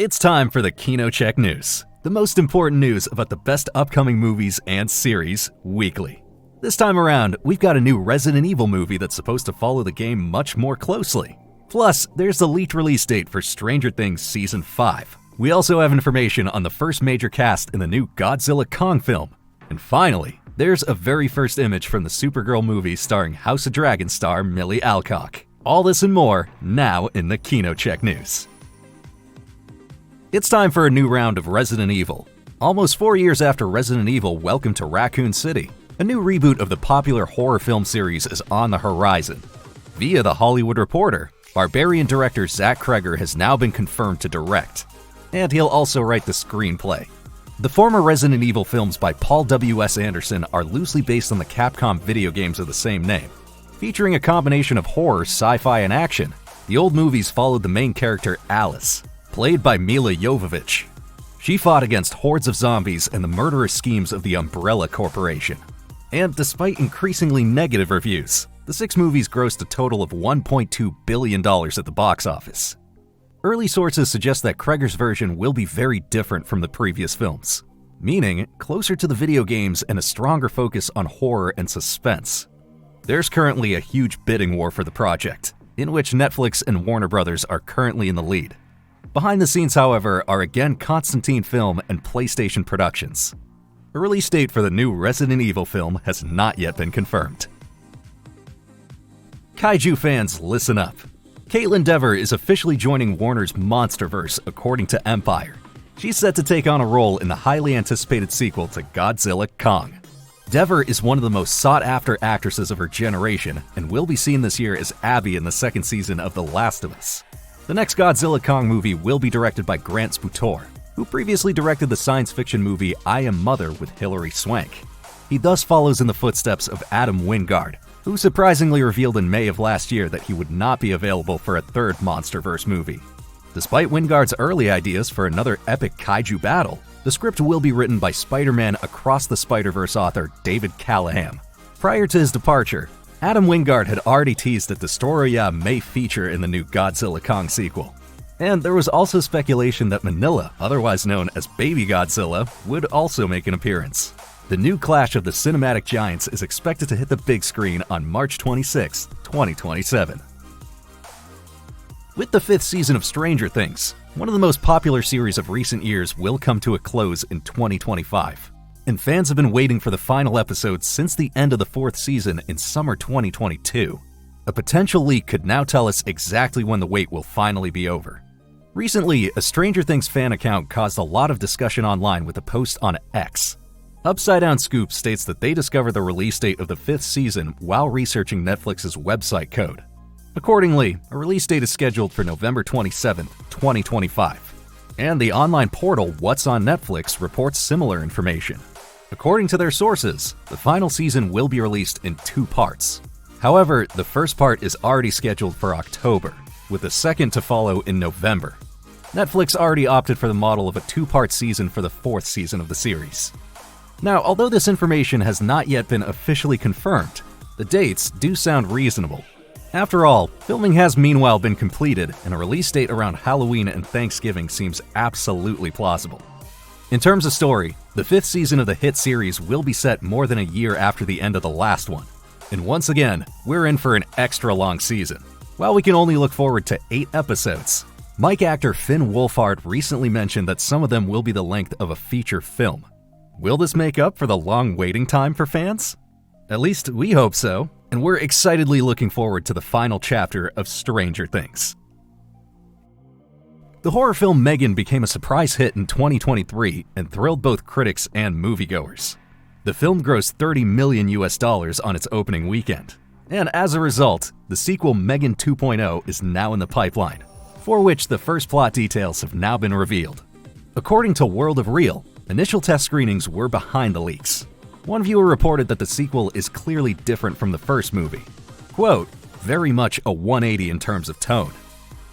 It's time for the KinoCheck News, the most important news about the best upcoming movies and series weekly. This time around, we've got a new Resident Evil movie that's supposed to follow the game much more closely. Plus, there's the leaked release date for Stranger Things Season 5. We also have information on the first major cast in the new Godzilla Kong film. And finally, there's a very first image from the Supergirl movie starring House of Dragon star Millie Alcock. All this and more, now in the KinoCheck News. It's time for a new round of Resident Evil. Almost 4 years after Resident Evil Welcome to Raccoon City, a new reboot of the popular horror film series is on the horizon. Via The Hollywood Reporter, Barbarian director Zach Cregger has now been confirmed to direct, and he'll also write the screenplay. The former Resident Evil films by Paul W.S. Anderson are loosely based on the Capcom video games of the same name. Featuring a combination of horror, sci-fi, and action, the old movies followed the main character Alice, played by Mila Jovovich. She fought against hordes of zombies and the murderous schemes of the Umbrella Corporation. And despite increasingly negative reviews, the 6 movies grossed a total of $1.2 billion at the box office. Early sources suggest that Cregger's version will be very different from the previous films, meaning closer to the video games and a stronger focus on horror and suspense. There's currently a huge bidding war for the project, in which Netflix and Warner Brothers are currently in the lead. Behind the scenes, however, are again Constantine Film and PlayStation Productions. A release date for the new Resident Evil film has not yet been confirmed. Kaiju fans, listen up. Kaitlyn Dever is officially joining Warner's MonsterVerse, according to Empire. She's set to take on a role in the highly anticipated sequel to Godzilla Kong. Dever is one of the most sought-after actresses of her generation and will be seen this year as Abby in the second season of The Last of Us. The next Godzilla Kong movie will be directed by Grant Sputor, who previously directed the science fiction movie I Am Mother with Hilary Swank. He thus follows in the footsteps of Adam Wingard, who surprisingly revealed in May of last year that he would not be available for a third MonsterVerse movie. Despite Wingard's early ideas for another epic kaiju battle, the script will be written by Spider-Man Across the Spider-Verse author David Callahan. Prior to his departure, Adam Wingard had already teased that Destoroyah may feature in the new Godzilla Kong sequel. And there was also speculation that Manila, otherwise known as Baby Godzilla, would also make an appearance. The new clash of the cinematic giants is expected to hit the big screen on March 26, 2027. With the 5th season of Stranger Things, one of the most popular series of recent years will come to a close in 2025. And fans have been waiting for the final episode since the end of the 4th season in summer 2022. A potential leak could now tell us exactly when the wait will finally be over. Recently, a Stranger Things fan account caused a lot of discussion online with a post on X. Upside Down Scoop states that they discovered the release date of the 5th season while researching Netflix's website code. Accordingly, a release date is scheduled for November 27, 2025. And the online portal What's on Netflix reports similar information. According to their sources, the final season will be released in 2 parts. However, the first part is already scheduled for October, with the second to follow in November. Netflix already opted for the model of a 2-part season for the 4th season of the series. Now, although this information has not yet been officially confirmed, the dates do sound reasonable. After all, filming has meanwhile been completed, and a release date around Halloween and Thanksgiving seems absolutely plausible. In terms of story, the 5th season of the hit series will be set more than a year after the end of the last one. And once again, we're in for an extra long season. While we can only look forward to 8 episodes, Mike actor Finn Wolfhard recently mentioned that some of them will be the length of a feature film. Will this make up for the long waiting time for fans? At least we hope so, and we're excitedly looking forward to the final chapter of Stranger Things. The horror film M3GAN became a surprise hit in 2023 and thrilled both critics and moviegoers. The film grossed $30 million on its opening weekend, and as a result, the sequel M3GAN 2.0 is now in the pipeline, for which the first plot details have now been revealed. According to World of Real, initial test screenings were behind the leaks. One viewer reported that the sequel is clearly different from the first movie. Quote, very much a 180 in terms of tone.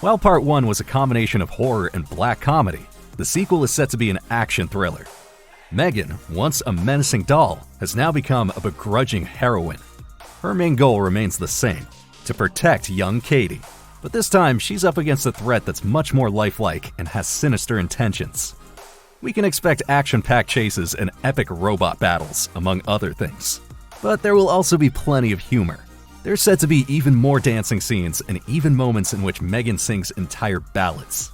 While part 1 was a combination of horror and black comedy, the sequel is set to be an action thriller. M3GAN, once a menacing doll, has now become a begrudging heroine. Her main goal remains the same, to protect young Katie. But this time, she's up against a threat that's much more lifelike and has sinister intentions. We can expect action-packed chases and epic robot battles, among other things. But there will also be plenty of humor. There's set to be even more dancing scenes and even moments in which M3GAN sings entire ballads.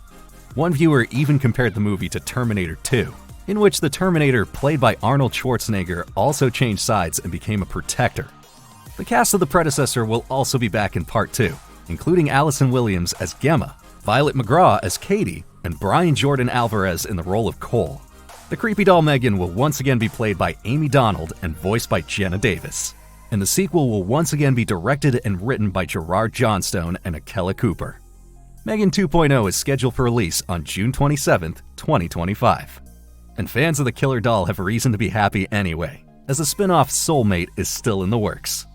One viewer even compared the movie to Terminator 2, in which the Terminator, played by Arnold Schwarzenegger, also changed sides and became a protector. The cast of the predecessor will also be back in Part 2, including Allison Williams as Gemma, Violet McGraw as Katie, and Brian Jordan Alvarez in the role of Cole. The creepy doll M3GAN will once again be played by Amy Donald and voiced by Jenna Davis. And the sequel will once again be directed and written by Gerard Johnstone and Akela Cooper. M3GAN 2.0 is scheduled for release on June 27, 2025. And fans of the killer doll have reason to be happy anyway, as the spin-off Soulmate is still in the works.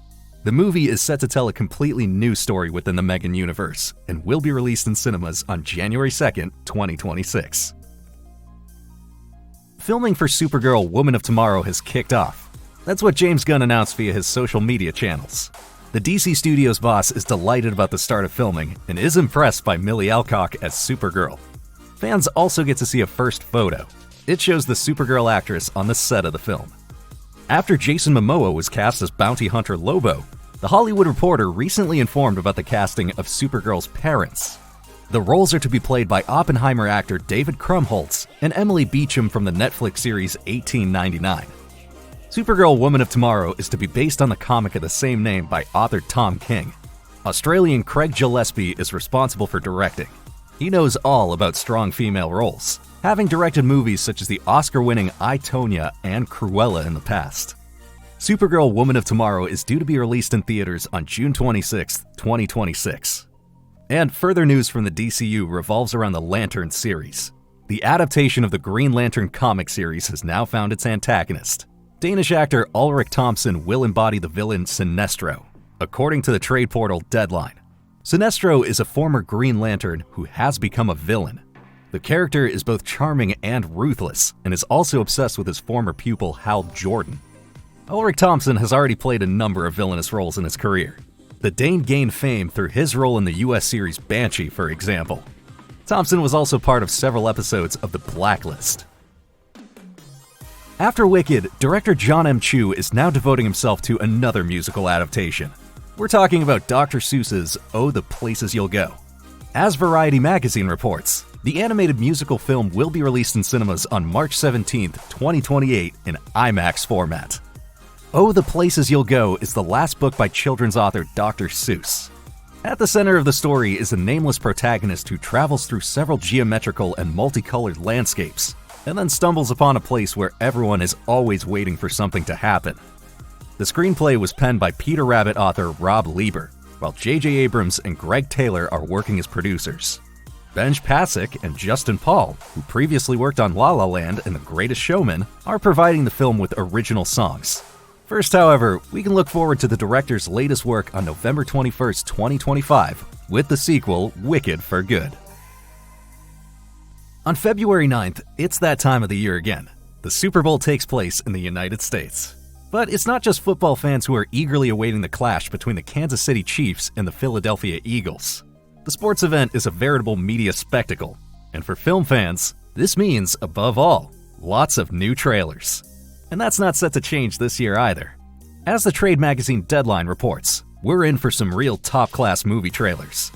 The movie is set to tell a completely new story within the M3GAN universe and will be released in cinemas on January 2nd, 2026. Filming for Supergirl Woman of Tomorrow has kicked off. That's what James Gunn announced via his social media channels. The DC Studios boss is delighted about the start of filming and is impressed by Millie Alcock as Supergirl. Fans also get to see a first photo. It shows the Supergirl actress on the set of the film. After Jason Momoa was cast as bounty hunter Lobo, The Hollywood Reporter recently informed about the casting of Supergirl's parents. The roles are to be played by Oppenheimer actor David Krumholtz and Emily Beecham from the Netflix series 1899. Supergirl Woman of Tomorrow is to be based on the comic of the same name by author Tom King. Australian Craig Gillespie is responsible for directing. He knows all about strong female roles, having directed movies such as the Oscar-winning I, Tonya and Cruella in the past. Supergirl Woman of Tomorrow is due to be released in theaters on June 26, 2026. And further news from the DCU revolves around the Lantern series. The adaptation of the Green Lantern comic series has now found its antagonist. Danish actor Ulrich Thomsen will embody the villain Sinestro, according to the trade portal Deadline. Sinestro is a former Green Lantern who has become a villain. The character is both charming and ruthless, and is also obsessed with his former pupil Hal Jordan. Ulrich Thomsen has already played a number of villainous roles in his career. The Dane gained fame through his role in the US series Banshee, for example. Thomsen was also part of several episodes of The Blacklist. After Wicked, director John M. Chu is now devoting himself to another musical adaptation. We're talking about Dr. Seuss's Oh, the Places You'll Go. As Variety magazine reports, the animated musical film will be released in cinemas on March 17, 2028 in IMAX format. Oh, the Places You'll Go is the last book by children's author Dr. Seuss. At the center of the story is a nameless protagonist who travels through several geometrical and multicolored landscapes, and then stumbles upon a place where everyone is always waiting for something to happen. The screenplay was penned by Peter Rabbit author Rob Lieber, while J.J. Abrams and Greg Taylor are working as producers. Benj Pasek and Justin Paul, who previously worked on La La Land and The Greatest Showman, are providing the film with original songs. First, however, we can look forward to the director's latest work on November 21, 2025, with the sequel Wicked for Good. On February 9th, it's that time of the year again. The Super Bowl takes place in the United States. But it's not just football fans who are eagerly awaiting the clash between the Kansas City Chiefs and the Philadelphia Eagles. The sports event is a veritable media spectacle, and for film fans, this means, above all, lots of new trailers. And that's not set to change this year either. As the trade magazine Deadline reports, we're in for some real top-class movie trailers.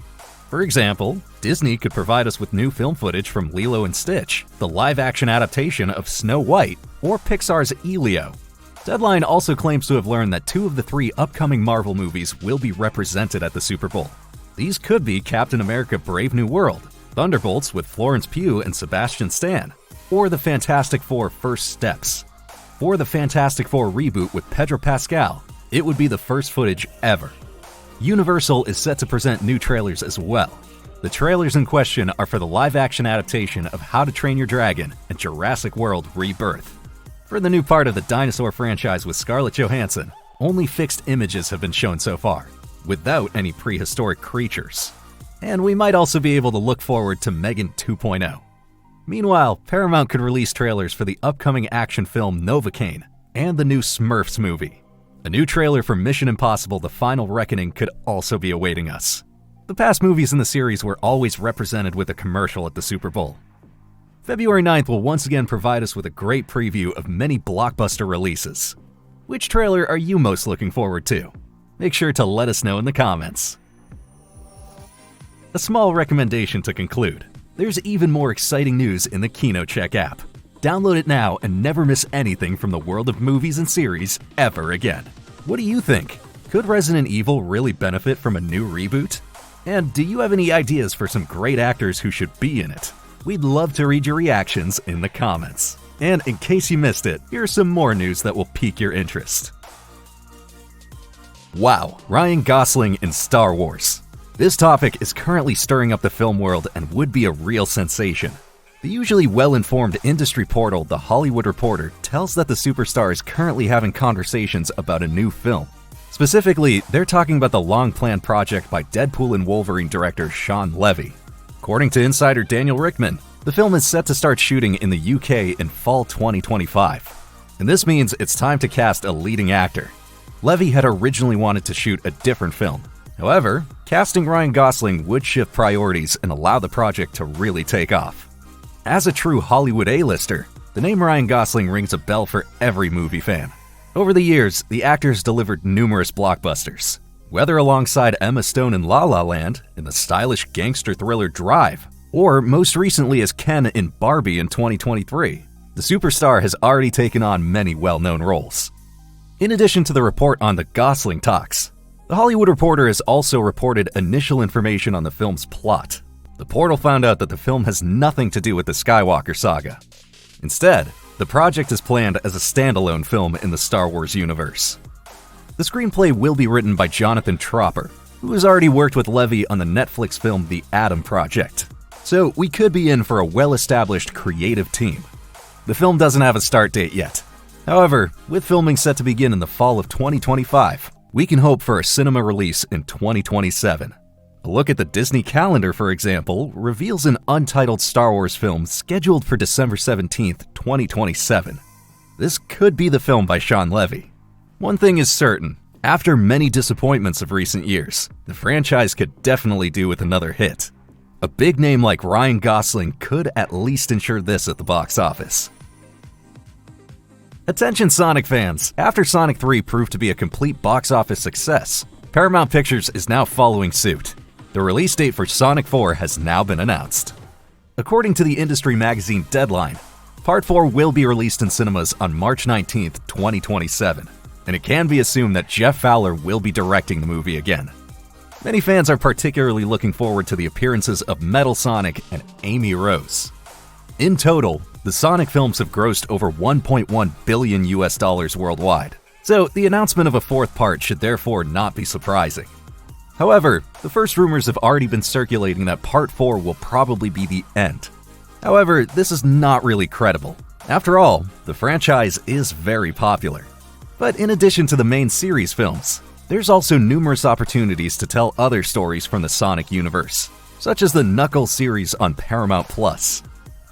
For example, Disney could provide us with new film footage from Lilo and Stitch, the live-action adaptation of Snow White, or Pixar's Elio. Deadline also claims to have learned that 2 of the 3 upcoming Marvel movies will be represented at the Super Bowl. These could be Captain America: Brave New World, Thunderbolts with Florence Pugh and Sebastian Stan, or The Fantastic Four: First Steps. For the Fantastic Four reboot with Pedro Pascal, it would be the first footage ever. Universal is set to present new trailers as well. The trailers in question are for the live-action adaptation of How to Train Your Dragon and Jurassic World: Rebirth. For the new part of the dinosaur franchise with Scarlett Johansson, only fixed images have been shown so far, without any prehistoric creatures. And we might also be able to look forward to M3GAN 2.0. Meanwhile, Paramount could release trailers for the upcoming action film Novocaine and the new Smurfs movie. A new trailer for Mission Impossible: The Final Reckoning could also be awaiting us. The past movies in the series were always represented with a commercial at the Super Bowl. February 9th will once again provide us with a great preview of many blockbuster releases. Which trailer are you most looking forward to? Make sure to let us know in the comments. A small recommendation to conclude. There's even more exciting news in the KinoCheck app. Download it now and never miss anything from the world of movies and series ever again. What do you think? Could Resident Evil really benefit from a new reboot? And do you have any ideas for some great actors who should be in it? We'd love to read your reactions in the comments. And in case you missed it, here's some more news that will pique your interest. Wow, Ryan Gosling in Star Wars. This topic is currently stirring up the film world and would be a real sensation. The usually well-informed industry portal The Hollywood Reporter tells that the superstar is currently having conversations about a new film. Specifically, they're talking about the long-planned project by Deadpool and Wolverine director Shawn Levy. According to insider Daniel Rickman, the film is set to start shooting in the UK in fall 2025. And this means it's time to cast a leading actor. Levy had originally wanted to shoot a different film. However, casting Ryan Gosling would shift priorities and allow the project to really take off. As a true Hollywood A-lister, the name Ryan Gosling rings a bell for every movie fan. Over the years, the actor's delivered numerous blockbusters. Whether alongside Emma Stone in La La Land, in the stylish gangster thriller Drive, or most recently as Ken in Barbie in 2023, the superstar has already taken on many well-known roles. In addition to the report on the Gosling talks, The Hollywood Reporter has also reported initial information on the film's plot. The portal found out that the film has nothing to do with the Skywalker saga. Instead, the project is planned as a standalone film in the Star Wars universe. The screenplay will be written by Jonathan Tropper, who has already worked with Levy on the Netflix film The Adam Project. So we could be in for a well-established creative team. The film doesn't have a start date yet. However, with filming set to begin in the fall of 2025, we can hope for a cinema release in 2027. A look at the Disney calendar, for example, reveals an untitled Star Wars film scheduled for December 17th, 2027. This could be the film by Shawn Levy. One thing is certain, after many disappointments of recent years, the franchise could definitely do with another hit. A big name like Ryan Gosling could at least ensure this at the box office. Attention Sonic fans! After Sonic 3 proved to be a complete box office success, Paramount Pictures is now following suit. The release date for Sonic 4 has now been announced. According to the industry magazine Deadline, Part 4 will be released in cinemas on March 19th, 2027, and it can be assumed that Jeff Fowler will be directing the movie again. Many fans are particularly looking forward to the appearances of Metal Sonic and Amy Rose. In total, the Sonic films have grossed over $1.1 billion worldwide, so the announcement of a fourth part should therefore not be surprising. However, the first rumors have already been circulating that Part 4 will probably be the end. However, this is not really credible. After all, the franchise is very popular. But in addition to the main series films, there's also numerous opportunities to tell other stories from the Sonic universe, such as the Knuckles series on Paramount+.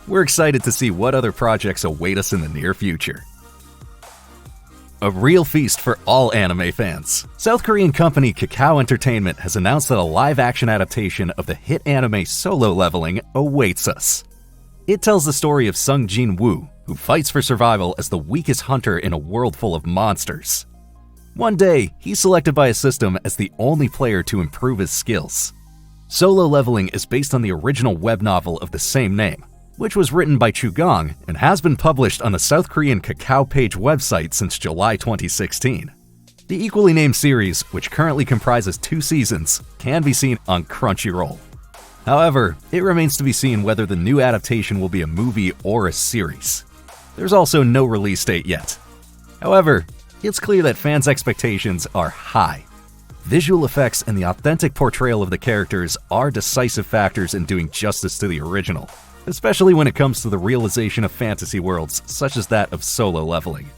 We're excited to see what other projects await us in the near future. A real feast for all anime fans. South Korean company Kakao Entertainment has announced that a live-action adaptation of the hit anime Solo Leveling awaits us. It tells the story of Sung Jin Woo, who fights for survival as the weakest hunter in a world full of monsters. One day, he's selected by a system as the only player to improve his skills. Solo Leveling is based on the original web novel of the same name, which was written by Chugong and has been published on the South Korean Kakao Page website since July 2016. The equally named series, which currently comprises 2 seasons, can be seen on Crunchyroll. However, it remains to be seen whether the new adaptation will be a movie or a series. There's also no release date yet. However, it's clear that fans' expectations are high. Visual effects and the authentic portrayal of the characters are decisive factors in doing justice to the original, especially when it comes to the realization of fantasy worlds such as that of Solo Leveling.